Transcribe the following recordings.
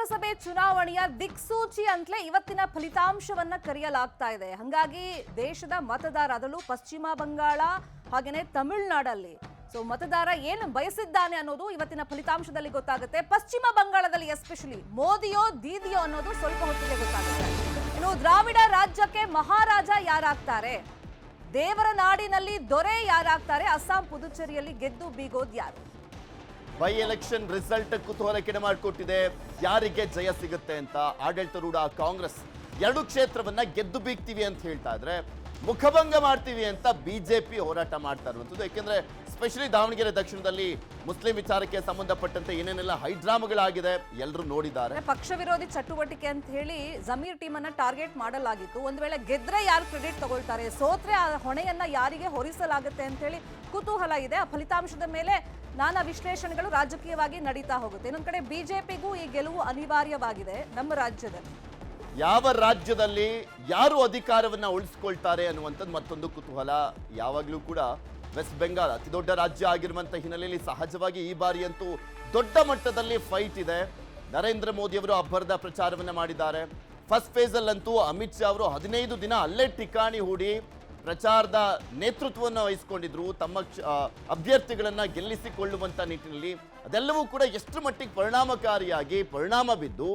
ಲೋಕಸಭೆ ಚುನಾವಣೆಯ ದಿಕ್ಸೂಚಿ ಅಂತಲೇ ಇವತ್ತಿನ ಫಲಿತಾಂಶವನ್ನ ಕರೆಯಲಾಗ್ತಾ ಇದೆ. ಹಾಗಾಗಿ ದೇಶದ ಮತದಾರ, ಅದರಲ್ಲೂ ಪಶ್ಚಿಮ ಬಂಗಾಳ ಹಾಗೇನೆ ತಮಿಳುನಾಡಲ್ಲಿ ಮತದಾರ ಏನು ಬಯಸಿದ್ದಾನೆ ಅನ್ನೋದು ಇವತ್ತಿನ ಫಲಿತಾಂಶದಲ್ಲಿ ಗೊತ್ತಾಗುತ್ತೆ. ಪಶ್ಚಿಮ ಬಂಗಾಳದಲ್ಲಿ ಎಸ್ಪೆಷಲಿ ಮೋದಿಯೋ ದೀದಿಯೋ ಅನ್ನೋದು ಸ್ವಲ್ಪ ಹೊತ್ತಿಗೆ ಗೊತ್ತಾಗುತ್ತೆ. ಇನ್ನು ದ್ರಾವಿಡ ರಾಜ್ಯಕ್ಕೆ ಮಹಾರಾಜ ಯಾರಾಗ್ತಾರೆ, ದೇವರ ನಾಡಿನಲ್ಲಿ ದೊರೆ ಯಾರಾಗ್ತಾರೆ, ಅಸ್ಸಾಂ ಪುದುಚೇರಿಯಲ್ಲಿ ಗೆದ್ದು ಬೀಗೋದು ಯಾರು? ಬೈ ಎಲೆಕ್ಷನ್ ರಿಸಲ್ಟ್ ಕುತೂಹಲ ಕೆಡೆ ಮಾಡಿಕೊಟ್ಟಿದೆ. ಯಾರಿಗೆ ಜಯ ಸಿಗುತ್ತೆ ಅಂತ ಆಡಳಿತಾರೂಢ ಕಾಂಗ್ರೆಸ್ ಎರಡು ಕ್ಷೇತ್ರವನ್ನ ಗೆದ್ದು ಬೀಗ್ತೀವಿ ಅಂತ ಹೇಳ್ತಾ ಇದ್ರೆ, ಮುಖಭಂಗ ಮಾಡ್ತೀವಿ ಅಂತ ಬಿಜೆಪಿ ಹೋರಾಟ ಮಾಡ್ತಾ ಇರುವಂಥದ್ದು. ಯಾಕೆಂದ್ರೆ ಸ್ಪೆಷಲಿ ದಾವಣಗೆರೆ ದಕ್ಷಿಣದಲ್ಲಿ ಮುಸ್ಲಿಂ ವಿಚಾರಕ್ಕೆ ಸಂಬಂಧಪಟ್ಟಂತೆ ಏನೇನೆಲ್ಲ ಹೈಡ್ರಾಮಗಳಾಗಿದೆ ಎಲ್ಲರೂ ನೋಡಿದ್ದಾರೆ. ಪಕ್ಷ ವಿರೋಧಿ ಚಟುವಟಿಕೆ ಅಂತ ಹೇಳಿ ಜಮೀರ್ ಟೀಮ್ ಅನ್ನ ಟಾರ್ಗೆಟ್ ಮಾಡಲಾಗಿತ್ತು. ಒಂದು ವೇಳೆ ಗೆದ್ರೆ ಯಾರು ಕ್ರೆಡಿಟ್ ತಗೊಳ್ತಾರೆ, ಸೋತ್ರೆ ಆ ಹೊಣೆಯನ್ನ ಯಾರಿಗೆ ಹೊರಿಸಲಾಗುತ್ತೆ ಅಂತ ಹೇಳಿ ಕುತೂಹಲ ಇದೆ. ಆ ಫಲಿತಾಂಶದ ಮೇಲೆ ನಾನಾ ವಿಶ್ಲೇಷಣೆಗಳು ರಾಜಕೀಯವಾಗಿ ನಡೀತಾ ಹೋಗುತ್ತೆ. ಇನ್ನೊಂದ್ ಕಡೆ ಬಿಜೆಪಿಗೂ ಈ ಗೆಲುವು ಅನಿವಾರ್ಯವಾಗಿದೆ. ನಮ್ಮ ರಾಜ್ಯದಲ್ಲಿ ಯಾವ ರಾಜ್ಯದಲ್ಲಿ ಯಾರು ಅಧಿಕಾರವನ್ನ ಉಳಿಸ್ಕೊಳ್ತಾರೆ ಅನ್ನುವಂಥದ್ದು ಮತ್ತೊಂದು ಕುತೂಹಲ. ಯಾವಾಗಲೂ ಕೂಡ ವೆಸ್ಟ್ ಬೆಂಗಾಲ್ ಅತಿ ದೊಡ್ಡ ರಾಜ್ಯ ಆಗಿರುವಂತ ಹಿನ್ನೆಲೆಯಲ್ಲಿ ಸಹಜವಾಗಿ ಈ ಬಾರಿ ಅಂತೂ ದೊಡ್ಡ ಮಟ್ಟದಲ್ಲಿ ಫೈಟ್ ಇದೆ. ನರೇಂದ್ರ ಮೋದಿ ಅವರು ಅಬ್ಬರದ ಪ್ರಚಾರವನ್ನ ಮಾಡಿದ್ದಾರೆ. ಫಸ್ಟ್ ಫೇಸ್ ಅಲ್ಲಂತೂ ಅಮಿತ್ ಶಾ ಅವರು 15 ದಿನ ಅಲ್ಲೇ ಠಿಕಾಣಿ ಹೂಡಿ ಪ್ರಚಾರದ ನೇತೃತ್ವವನ್ನು ವಹಿಸಿಕೊಂಡಿದ್ರು. ತಮ್ಮ ಅಭ್ಯರ್ಥಿಗಳನ್ನ ಗೆಲ್ಲಿಸಿಕೊಳ್ಳುವಂತ ನಿಟ್ಟಿನಲ್ಲಿ ಅದೆಲ್ಲವೂ ಕೂಡ ಎಷ್ಟು ಮಟ್ಟಿಗೆ ಪರಿಣಾಮಕಾರಿಯಾಗಿ ಪರಿಣಾಮ ಬಿದ್ದು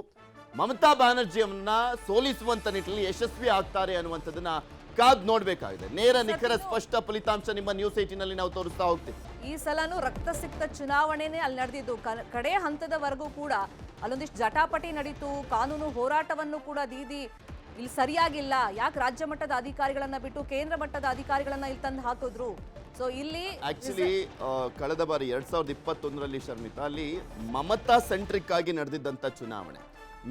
ಮಮತಾ ಬ್ಯಾನರ್ಜಿಯನ್ನ ಸೋಲಿಸುವಂತ ನಿಟ್ಟಿನಲ್ಲಿ ಯಶಸ್ವಿ ಆಗ್ತಾರೆ ಅನ್ನುವಂಥದ್ದನ್ನ ಕಾದ್ ನೋಡ್ಬೇಕಾಗಿದೆ. ನೇರ ನಿಖರ ಸ್ಪಷ್ಟ ಫಲಿತಾಂಶ ನಿಮ್ಮ ನ್ಯೂಸ್ 18 ನಲ್ಲಿ ನಾವು ತೋರಿಸ್ತಾ ಹೋಗ್ತೀವಿ. ಈ ಸಲನೂ ರಕ್ತಸಿಕ್ತ ಚುನಾವಣೆನೇ ಅಲ್ಲಿ ನಡೆದಿದ್ದು. ಕಡೆ ಹಂತದವರೆಗೂ ಕೂಡ ಅಲ್ಲೊಂದಿಷ್ಟು ಜಟಾಪಟಿ ನಡೀತು. ಕಾನೂನು ಹೋರಾಟವನ್ನು ಕೂಡ ದೀದಿ ಇಲ್ಲಿ ಸರಿಯಾಗಿಲ್ಲ, ಯಾಕೆ ರಾಜ್ಯ ಮಟ್ಟದ ಅಧಿಕಾರಿಗಳನ್ನ ಬಿಟ್ಟು ಕೇಂದ್ರ ಮಟ್ಟದ ಅಧಿಕಾರಿಗಳನ್ನ ಇಲ್ಲಿ ತಂದು ಹಾಕಿದ್ರು. ಇಲ್ಲಿ ಆಕ್ಚುಲಿ ಕಳೆದ ಬಾರಿ 2021ರಲ್ಲಿ ಶರ್ಮಿತಾ ಅಲ್ಲಿ ಮಮತಾ ಸೆಂಟ್ರಿಕ್ ಆಗಿ ನಡೆದಿದ್ದಂತ ಚುನಾವಣೆ.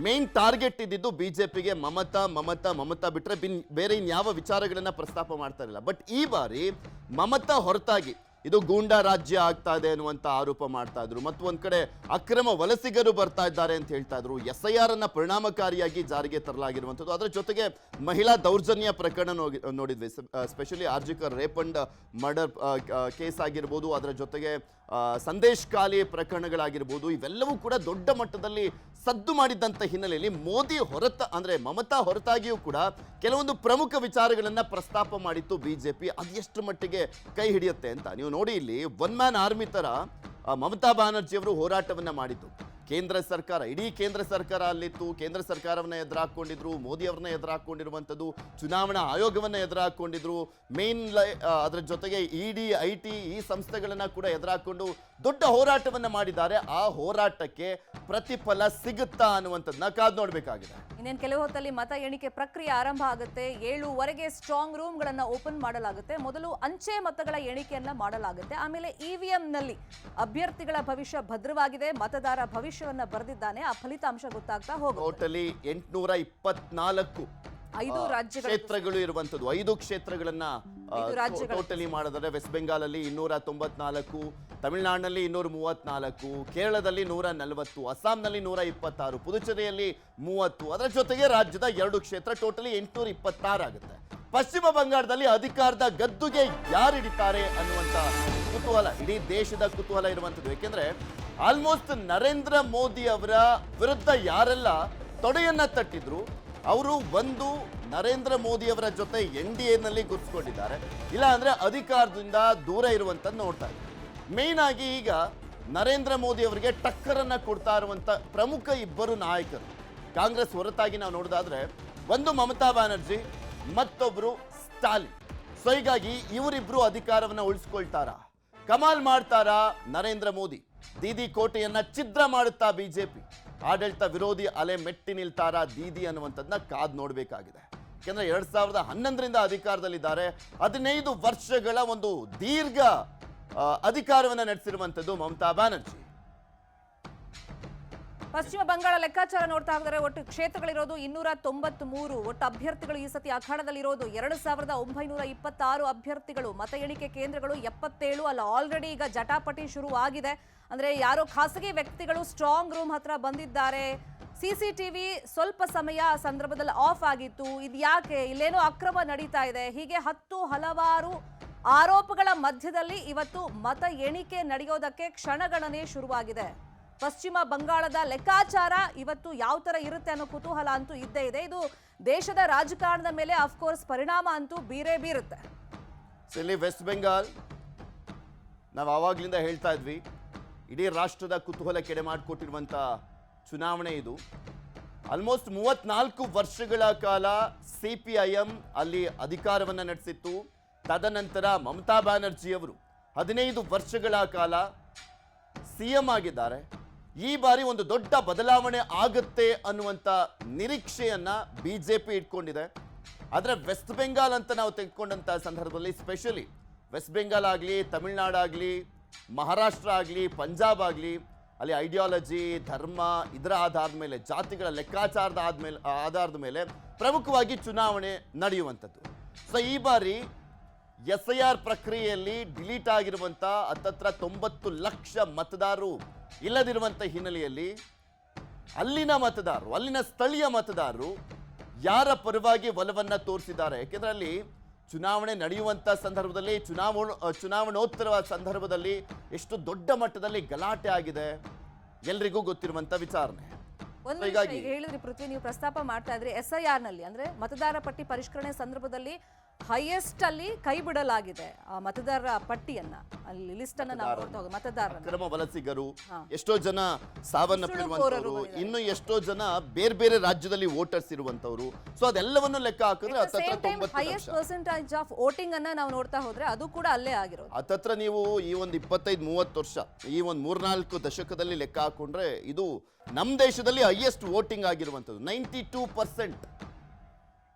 ಮೇನ್ ಟಾರ್ಗೆಟ್ ಇದ್ದಿದ್ದು ಬಿಜೆಪಿಗೆ ಮಮತಾ ಬಿಟ್ರೆ ಬೇರೆ ಇನ್ಯಾವ ವಿಚಾರಗಳನ್ನ ಪ್ರಸ್ತಾಪ ಮಾಡ್ತಾ ಇರಲಿಲ್ಲ. ಬಟ್ ಈ ಬಾರಿ ಮಮತಾ ಹೊರತಾಗಿ ಇದು ಗೂಂಡಾ ರಾಜ್ಯ ಆಗ್ತಾ ಇದೆ ಅನ್ನುವಂತ ಆರೋಪ ಮಾಡ್ತಾ ಇದ್ರು. ಮತ್ತು ಒಂದ್ ಕಡೆ ಅಕ್ರಮ ವಲಸಿಗರು ಬರ್ತಾ ಇದ್ದಾರೆ ಅಂತ ಹೇಳ್ತಾ ಇದ್ರು. SIR ಅನ್ನ ಪರಿಣಾಮಕಾರಿಯಾಗಿ ಜಾರಿಗೆ ತರಲಾಗಿರುವಂಥದ್ದು. ಅದರ ಜೊತೆಗೆ ಮಹಿಳಾ ದೌರ್ಜನ್ಯ ಪ್ರಕರಣ ನೋಡಿದ್ವಿ. Specially RG Kar rape and murder case ಆಗಿರ್ಬೋದು, ಅದರ ಜೊತೆಗೆ ಸಂದೇಶ್ ಖಾಲಿ ಪ್ರಕರಣಗಳಾಗಿರ್ಬೋದು, ಇವೆಲ್ಲವೂ ಕೂಡ ದೊಡ್ಡ ಮಟ್ಟದಲ್ಲಿ ಸದ್ದು ಮಾಡಿದ್ದಂಥ ಹಿನ್ನೆಲೆಯಲ್ಲಿ ಮಮತಾ ಹೊರತಾಗಿಯೂ ಕೂಡ ಕೆಲವೊಂದು ಪ್ರಮುಖ ವಿಚಾರಗಳನ್ನ ಪ್ರಸ್ತಾಪ ಮಾಡಿತ್ತು ಬಿಜೆಪಿ. ಅದೆಷ್ಟು ಮಟ್ಟಿಗೆ ಕೈ ಹಿಡಿಯುತ್ತೆ ಅಂತ ನೀವು ನೋಡಿ. ಇಲ್ಲಿ ಒನ್ ಮ್ಯಾನ್ ಆರ್ಮಿ ತರ ಮಮತಾ ಬ್ಯಾನರ್ಜಿ ಅವರು ಹೋರಾಟವನ್ನ ಮಾಡಿದ್ದು. ಕೇಂದ್ರ ಸರ್ಕಾರ, ಇಡೀ ಕೇಂದ್ರ ಸರ್ಕಾರ ಅಲ್ಲಿತ್ತು. ಕೇಂದ್ರ ಸರ್ಕಾರವನ್ನ ಎದುರಾಕೊಂಡಿದ್ರು, ಮೋದಿ ಅವರನ್ನ ಎದುರಾಕೊಂಡಿರುವಂಥದ್ದು, ಚುನಾವಣಾ ಆಯೋಗವನ್ನ ಎದುರಾಕೊಂಡಿದ್ರು. ಅದರ ಜೊತೆಗೆ ED IT ಈ ಸಂಸ್ಥೆಗಳನ್ನ ಕೂಡ ಎದುರಾಕೊಂಡು ದೊಡ್ಡ ಹೋರಾಟವನ್ನ ಮಾಡಿದ್ದಾರೆ. ಆ ಹೋರಾಟಕ್ಕೆ ಪ್ರತಿಫಲ ಸಿಗುತ್ತಾ ಅನ್ನುವಂಥದ್ದನ್ನ ಕಾದು ನೋಡ್ಬೇಕಾಗಿದೆ. ಇನ್ನೇನು ಕೆಲವು ಹೊತ್ತಲ್ಲಿ ಮತ ಎಣಿಕೆ ಪ್ರಕ್ರಿಯೆ ಆರಂಭ ಆಗುತ್ತೆ. 7:15 ಸ್ಟ್ರಾಂಗ್ ರೂಮ್ಗಳನ್ನ ಓಪನ್ ಮಾಡಲಾಗುತ್ತೆ. ಮೊದಲು ಅಂಚೆ ಮತಗಳ ಎಣಿಕೆಯನ್ನ ಮಾಡಲಾಗುತ್ತೆ. ಆಮೇಲೆ EVM ನಲ್ಲಿ ಅಭ್ಯರ್ಥಿಗಳ ಭವಿಷ್ಯ ಭದ್ರವಾಗಿದೆ, ಮತದಾರ ಭವಿಷ್ಯವನ್ನ ಬರೆದಿದ್ದಾನೆ, ಆ ಫಲಿತಾಂಶ ಗೊತ್ತಾಗ್ತಾ ಹೋಗುತ್ತೆ. ಟೋಟಲಿ 824 ಕ್ಷೇತ್ರಗಳು ಇರುವಂತದ್ದು. 5 ಕ್ಷೇತ್ರಗಳನ್ನ ಟೋಟಲಿ ಮಾಡಿದರೆ ವೆಸ್ಟ್ ಬೆಂಗಾಲಲ್ಲಿ 294, ತಮಿಳುನಾಡಿನಲ್ಲಿ 234, ಕೇರಳದಲ್ಲಿ 140, ಅಸ್ಸಾಂನಲ್ಲಿ 126, ಪುದುಚೇರಿಯಲ್ಲಿ 30, ಅದರ ಜೊತೆಗೆ ರಾಜ್ಯದ 2 ಕ್ಷೇತ್ರ, ಟೋಟಲಿ 826 ಆಗುತ್ತೆ. ಪಶ್ಚಿಮ ಬಂಗಾಳದಲ್ಲಿ ಅಧಿಕಾರದ ಗದ್ದುಗೆ ಯಾರು ಹಿಡಿತಾರೆ ಅನ್ನುವಂತ ಕುತೂಹಲ ಇಡೀ ದೇಶದ ಕುತೂಹಲ ಇರುವಂತದ್ದು. ಯಾಕೆಂದ್ರೆ ಆಲ್ಮೋಸ್ಟ್ ನರೇಂದ್ರ ಮೋದಿ ಅವರ ವಿರುದ್ಧ ಯಾರೆಲ್ಲ ತೊಡೆಯನ್ನ ತಟ್ಟಿದ್ರು ಅವರು ಒಂದು ನರೇಂದ್ರ ಮೋದಿ ಅವರ ಜೊತೆ NDA ನಲ್ಲಿ ಗುರುತಿಸಿಕೊಂಡಿದ್ದಾರೆ, ಇಲ್ಲ ಅಂದ್ರೆ ಅಧಿಕಾರದಿಂದ ದೂರ ಇರುವಂತ ನೋಡ್ತಾ ಇದ್ದಾರೆ. ಮೇನ್ ಆಗಿ ಈಗ ನರೇಂದ್ರ ಮೋದಿ ಅವರಿಗೆ ಟಕ್ಕರನ್ನ ಕೊಡ್ತಾ ಇರುವಂತ ಪ್ರಮುಖ ಇಬ್ಬರು ನಾಯಕರು ಕಾಂಗ್ರೆಸ್ ಹೊರತಾಗಿ ನಾವು ನೋಡೋದಾದ್ರೆ ಒಂದು ಮಮತಾ ಬ್ಯಾನರ್ಜಿ, ಮತ್ತೊಬ್ರು ಸ್ಟಾಲಿನ್. ಸೊ ಹೀಗಾಗಿ ಇವರಿಬ್ರು ಅಧಿಕಾರವನ್ನ ಉಳಿಸ್ಕೊಳ್ತಾರಾ, ಕಮಾಲ್ ಮಾಡ್ತಾರಾ ನರೇಂದ್ರ ಮೋದಿ? ದೀದಿ ಕೋಟೆಯನ್ನ ಛಿದ್ರ ಮಾಡುತ್ತಾ ಬಿಜೆಪಿ? ಆಡಳಿತ ವಿರೋಧಿ ಅಲೆ ಮೆಟ್ಟಿ ನಿಲ್ತಾರಾ ದೀದಿ ಅನ್ನುವಂಥದ್ದನ್ನ ಕಾದ್ ನೋಡ್ಬೇಕಾಗಿದೆ. ಯಾಕೆಂದ್ರೆ 2011ರಿಂದ ಅಧಿಕಾರದಲ್ಲಿದ್ದಾರೆ. 15 ವರ್ಷಗಳ ಒಂದು ದೀರ್ಘ ಅಧಿಕಾರವನ್ನ ನಡೆಸಿರುವಂಥದ್ದು ಮಮತಾ ಬ್ಯಾನರ್ಜಿ. ಪಶ್ಚಿಮ ಬಂಗಾಳ ಲೆಕ್ಕಾಚಾರ ನೋಡ್ತಾ ಹೋದರೆ ಒಟ್ಟು ಕ್ಷೇತ್ರಗಳಿರೋದು 293. ಒಟ್ಟು ಅಭ್ಯರ್ಥಿಗಳು ಈ ಸತಿ ಅಖಾಡದಲ್ಲಿರೋದು 2926 ಅಭ್ಯರ್ಥಿಗಳು. ಮತ ಎಣಿಕೆ ಕೇಂದ್ರಗಳು 77 ಅಲ್ಲ. ಆಲ್ರೆಡಿ ಈಗ ಜಟಾಪಟಿ ಶುರು ಆಗಿದೆ. ಅಂದ್ರೆ ಯಾರೋ ಖಾಸಗಿ ವ್ಯಕ್ತಿಗಳು ಸ್ಟ್ರಾಂಗ್ ರೂಮ್ ಹತ್ರ ಬಂದಿದ್ದಾರೆ. CCTV ಸ್ವಲ್ಪ ಸಮಯ ಸಂದರ್ಭದಲ್ಲಿ ಆಫ್ ಆಗಿತ್ತು. ಇದು ಯಾಕೆ, ಇಲ್ಲೇನೋ ಅಕ್ರಮ ನಡೀತಾ ಇದೆ, ಹೀಗೆ ಹಲವಾರು ಆರೋಪಗಳ ಮಧ್ಯದಲ್ಲಿ ಇವತ್ತು ಮತ ಎಣಿಕೆ ನಡೆಯೋದಕ್ಕೆ ಕ್ಷಣಗಣನೆ ಶುರುವಾಗಿದೆ. ಪಶ್ಚಿಮ ಬಂಗಾಳದ ಲೆಕ್ಕಾಚಾರ ಇವತ್ತು ಯಾವ ತರ ಇರುತ್ತೆ ಅನ್ನೋ ಕುತೂಹಲ ಅಂತೂ ಇದ್ದೇ ಇದೆ. ಇದು ದೇಶದ ರಾಜಕಾರಣದ ಮೇಲೆ ಅಫ್ಕೋರ್ಸ್ ಪರಿಣಾಮ ಅಂತೂ ಬೀರುತ್ತೆ. ಇಲ್ಲಿ ವೆಸ್ಟ್ ಬೆಂಗಾಲ್ ನಾವು ಆವಾಗ್ಲಿಂದ ಹೇಳ್ತಾ ಇದ್ವಿ, ಇಡೀ ರಾಷ್ಟ್ರದ ಕುತೂಹಲ ಕೆಡೆ ಮಾಡಿಕೊಟ್ಟಿರುವಂಥ ಚುನಾವಣೆ ಇದು. ಆಲ್ಮೋಸ್ಟ್ 34 ವರ್ಷಗಳ ಕಾಲ CPIM ಅಲ್ಲಿ ಅಧಿಕಾರವನ್ನು ನಡೆಸಿತ್ತು. ತದನಂತರ ಮಮತಾ ಬ್ಯಾನರ್ಜಿ ಅವರು 15 ವರ್ಷಗಳ ಕಾಲ CM ಆಗಿದ್ದಾರೆ. ಈ ಬಾರಿ ಒಂದು ದೊಡ್ಡ ಬದಲಾವಣೆ ಆಗುತ್ತೆ ಅನ್ನುವಂಥ ನಿರೀಕ್ಷೆಯನ್ನ BJP ಇಟ್ಕೊಂಡಿದೆ. ಆದರೆ ವೆಸ್ಟ್ ಬೆಂಗಾಲ್ ಅಂತ ನಾವು ತೆಗೆದುಕೊಂಡಂಥ ಸಂದರ್ಭದಲ್ಲಿ, ಸ್ಪೆಷಲಿ ವೆಸ್ಟ್ ಬೆಂಗಾಲ್ ಆಗಲಿ, ತಮಿಳುನಾಡಾಗಲಿ, ಮಹಾರಾಷ್ಟ್ರ ಆಗಲಿ, ಪಂಜಾಬ್ ಆಗಲಿ, ಅಲ್ಲಿ ಐಡಿಯಾಲಜಿ, ಧರ್ಮ ಇದರ ಆಧಾರದ ಮೇಲೆ, ಜಾತಿಗಳ ಲೆಕ್ಕಾಚಾರದ ಆಧಾರದ ಮೇಲೆ ಪ್ರಮುಖವಾಗಿ ಚುನಾವಣೆ ನಡೆಯುವಂಥದ್ದು. ಸೊ ಈ ಬಾರಿ SIR ಪ್ರಕ್ರಿಯೆಯಲ್ಲಿ ಡಿಲೀಟ್ ಆಗಿರುವಂಥ ಹತ್ತತ್ರ 90 ಲಕ್ಷ ಮತದಾರರು ಇಲ್ಲದಿರುವಂಥ ಹಿನ್ನೆಲೆಯಲ್ಲಿ ಅಲ್ಲಿನ ಮತದಾರರು, ಅಲ್ಲಿನ ಸ್ಥಳೀಯ ಮತದಾರರು ಯಾರ ಪರವಾಗಿ ಒಲವನ್ನು ತೋರಿಸಿದ್ದಾರೆ? ಯಾಕೆಂದ್ರೆ ಅಲ್ಲಿ ಚುನಾವಣೆ ನಡೆಯುವಂಥ ಸಂದರ್ಭದಲ್ಲಿ, ಚುನಾವಣೋತ್ತರ ಸಂದರ್ಭದಲ್ಲಿ ಎಷ್ಟು ದೊಡ್ಡ ಮಟ್ಟದಲ್ಲಿ ಗಲಾಟೆ ಆಗಿದೆ ಎಲ್ರಿಗೂ ಗೊತ್ತಿರುವಂಥ ವಿಚಾರಣೆ. ಒಂದು ವಿಷಯ ಈಗ ಹೇಳಿದ್ರಿ ಪೃಥ್ವಿ, ನೀವು ಪ್ರಸ್ತಾಪ ಮಾಡ್ತಾ ಇದ್ರಿ SIR ನಲ್ಲಿ, ಅಂದ್ರೆ ಮತದಾರ ಪಟ್ಟಿ ಪರಿಷ್ಕರಣೆ ಸಂದರ್ಭದಲ್ಲಿ ಹೈಯೆಸ್ಟ್ ಅಲ್ಲಿ ಕೈ ಬಿಡಲಾಗಿದೆ ಆ ಮತದಾರರ ಪಟ್ಟಿಯನ್ನ, ಅಲ್ಲಿ ಲಿಸ್ಟ್ ಅನ್ನ ನಾವು ನೋಡ್ತಾ ಹೋಗೋದು. ಮತದಾರರ ಅಕ್ರಮ ವಲಸಿಗರು, ಎಷ್ಟೋ ಜನ ಸಾವನ್ನಪ್ಪಿರುವಂತವರು, ಇನ್ನು ಎಷ್ಟೋ ಜನ ಬೇರೆ ಬೇರೆ ರಾಜ್ಯದಲ್ಲಿ ವೋಟರ್ಸ್ ಇರುವಂತವರು. ಸೊ ಅದೆಲ್ಲವನ್ನು ಲೆಕ್ಕ ಹಾಕಿದ್ರೆ ಹೈಯೆಸ್ಟ್ ಪರ್ಸೆಂಟೇಜ್ ಆಫ್ ವೋಟಿಂಗ್ ಅನ್ನ ನಾವು ನೋಡ್ತಾ ಹೋದ್ರೆ ಅದು ಕೂಡ ಅಲ್ಲೇ ಆಗಿರೋದು. ಹತ್ತತ್ರ ನೀವು ಈ ಒಂದು 25-30 ವರ್ಷ, ಈ ಒಂದು 3-4 ದಶಕದಲ್ಲಿ ಲೆಕ್ಕ ಹಾಕೊಂಡ್ರೆ ಇದು ನಮ್ಮ ದೇಶದಲ್ಲಿ ಹೈಯೆಸ್ಟ್ ವೋಟಿಂಗ್ ಆಗಿರುವಂಥದ್ದು. 92%